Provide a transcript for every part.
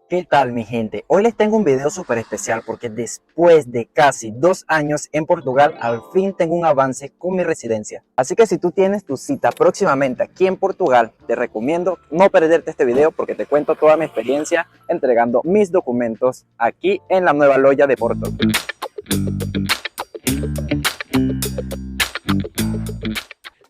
¿Qué tal, mi gente? Hoy les tengo un video súper especial porque después de casi 2 años en Portugal, al fin tengo un avance con mi residencia. Así que si tú tienes tu cita próximamente aquí en Portugal, te recomiendo no perderte este video porque te cuento toda mi experiencia entregando mis documentos aquí en la Nueva Loya de Porto.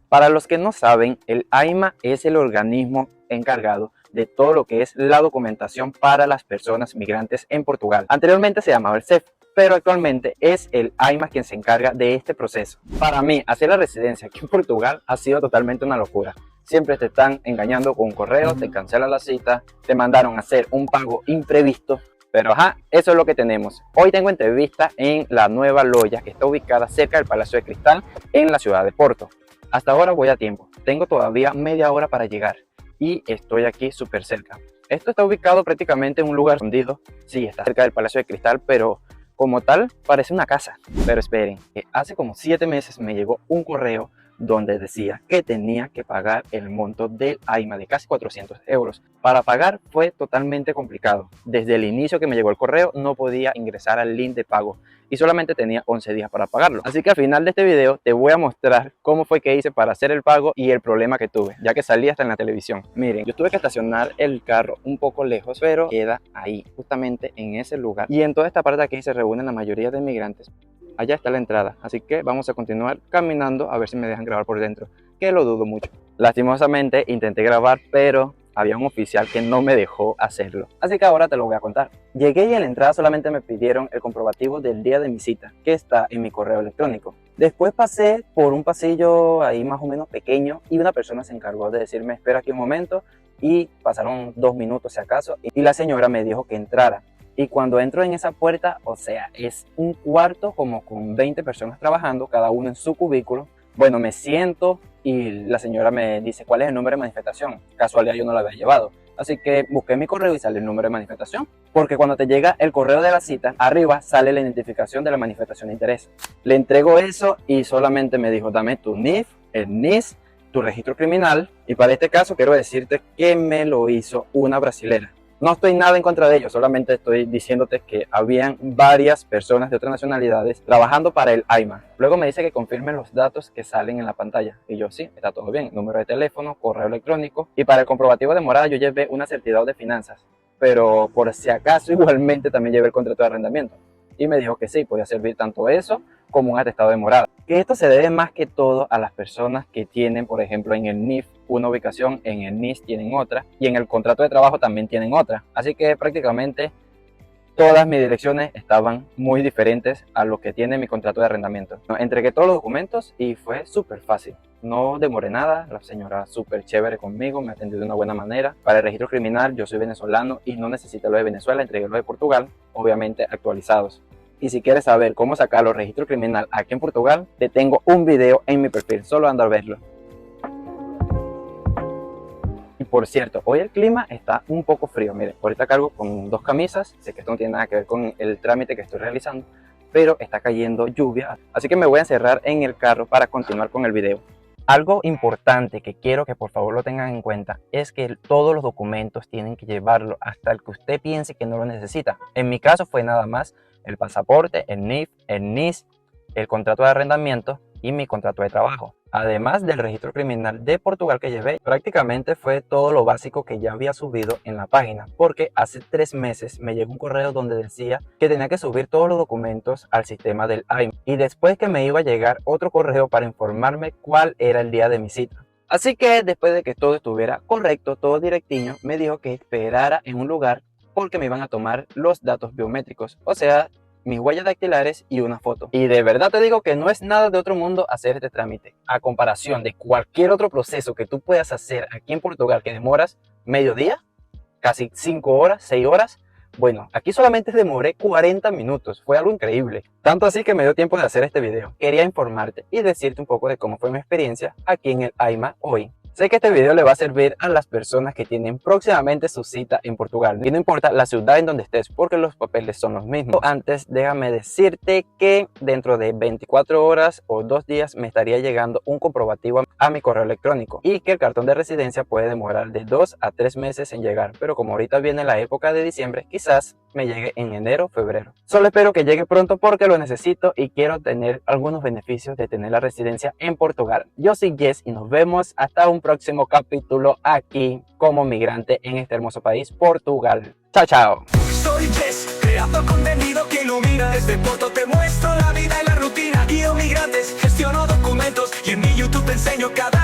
Para los que no saben, el AIMA es el organismo encargado de todo lo que es la documentación para las personas migrantes en Portugal. Anteriormente se llamaba el CEF, pero actualmente es el AIMA quien se encarga de este proceso. Para mí, hacer la residencia aquí en Portugal ha sido totalmente una locura. Siempre te están engañando con un correo, te cancelan la cita, te mandaron a hacer un pago imprevisto. Pero ajá, eso es lo que tenemos. Hoy tengo entrevista en la Nueva Loya, que está ubicada cerca del Palacio de Cristal en la ciudad de Porto. Hasta ahora voy a tiempo, tengo todavía media hora para llegar y estoy aquí súper cerca. Esto está ubicado prácticamente en un lugar escondido. Sí, está cerca del Palacio de Cristal, pero como tal parece una casa. Pero esperen, que hace como 7 meses me llegó un correo donde decía que tenía que pagar el monto del AIMA de casi 400 euros. Para pagar fue totalmente complicado. Desde el inicio que me llegó el correo no podía ingresar al link de pago y solamente tenía 11 días para pagarlo. Así que al final de este video te voy a mostrar cómo fue que hice para hacer el pago y el problema que tuve, ya que salí hasta en la televisión. Miren, yo tuve que estacionar el carro un poco lejos, pero queda ahí, justamente en ese lugar. Y en toda esta parte de aquí se reúnen la mayoría de migrantes. Allá está la entrada, así que vamos a continuar caminando a ver si me dejan grabar por dentro, que lo dudo mucho. Lastimosamente intenté grabar, pero había un oficial que no me dejó hacerlo. Así que ahora te lo voy a contar. Llegué y en la entrada solamente me pidieron el comprobativo del día de mi cita, que está en mi correo electrónico. Después pasé por un pasillo ahí más o menos pequeño y una persona se encargó de decirme espera aquí un momento, y pasaron 2 minutos si acaso y la señora me dijo que entrara. Y cuando entro en esa puerta, o sea, es un cuarto como con 20 personas trabajando, cada uno en su cubículo. Bueno, me siento y la señora me dice cuál es el número de manifestación. Casualidad, yo no lo había llevado. Así que busqué mi correo y sale el número de manifestación. Porque cuando te llega el correo de la cita, arriba sale la identificación de la manifestación de interés. Le entrego eso y solamente me dijo, dame tu NIF, el NIS, tu registro criminal. Y para este caso quiero decirte que me lo hizo una brasilera. No estoy nada en contra de ellos, solamente estoy diciéndote que habían varias personas de otras nacionalidades trabajando para el AIMA. Luego me dice que confirme los datos que salen en la pantalla. Y yo sí, está todo bien. Número de teléfono, correo electrónico. Y para el comprobativo de morada yo llevé una certidumbre de finanzas. Pero por si acaso igualmente también llevé el contrato de arrendamiento. Y me dijo que sí, podía servir tanto eso como un atestado de morada. Que esto se debe más que todo a las personas que tienen, por ejemplo, en el NIF una ubicación, en el NIS tienen otra y en el contrato de trabajo también tienen otra. Así que prácticamente todas mis direcciones estaban muy diferentes a lo que tiene mi contrato de arrendamiento. Entregué todos los documentos y fue súper fácil. No demoré nada, la señora súper chévere conmigo, me atendió de una buena manera. Para el registro criminal yo soy venezolano y no necesito lo de Venezuela, entregué lo de Portugal, obviamente actualizados. Y si quieres saber cómo sacar los registros criminal aquí en Portugal, te tengo un video en mi perfil, solo anda a verlo. Y por cierto, hoy el clima está un poco frío. Miren, ahorita cargo con 2 camisas. Sé que esto no tiene nada que ver con el trámite que estoy realizando, pero está cayendo lluvia. Así que me voy a encerrar en el carro para continuar con el video. Algo importante que quiero que por favor lo tengan en cuenta es que todos los documentos tienen que llevarlo hasta el que usted piense que no lo necesita. En mi caso fue nada más el pasaporte, el NIF, el NIS, el contrato de arrendamiento y mi contrato de trabajo. Además del registro criminal de Portugal que llevé, prácticamente fue todo lo básico que ya había subido en la página, porque hace 3 meses me llegó un correo donde decía que tenía que subir todos los documentos al sistema del AIMA y después que me iba a llegar otro correo para informarme cuál era el día de mi cita. Así que después de que todo estuviera correcto, todo directiño, me dijo que esperara en un lugar porque me iban a tomar los datos biométricos, o sea, mis huellas dactilares y una foto. Y de verdad te digo que no es nada de otro mundo hacer este trámite. A comparación de cualquier otro proceso que tú puedas hacer aquí en Portugal que demoras medio día, casi 5 horas, 6 horas, bueno, aquí solamente demoré 40 minutos. Fue algo increíble. Tanto así que me dio tiempo de hacer este video. Quería informarte y decirte un poco de cómo fue mi experiencia aquí en el AIMA hoy. Sé que este video le va a servir a las personas que tienen próximamente su cita en Portugal. Y no importa la ciudad en donde estés, porque los papeles son los mismos. Antes, déjame decirte que dentro de 24 horas o 2 días me estaría llegando un comprobativo a mi correo electrónico. Y que el cartón de residencia puede demorar de 2 a 3 meses en llegar. Pero como ahorita viene la época de diciembre, quizás me llegue en enero o febrero. Solo espero que llegue pronto porque lo necesito y quiero tener algunos beneficios de tener la residencia en Portugal. Yo soy Jess y nos vemos hasta un próximo capítulo aquí como migrante en este hermoso país, Portugal. Chao, chao. Soy Jess, creando contenido que ilumina. Desde Porto te muestro la vida y la rutina. Guío migrantes, gestiono documentos y en mi YouTube te enseño cada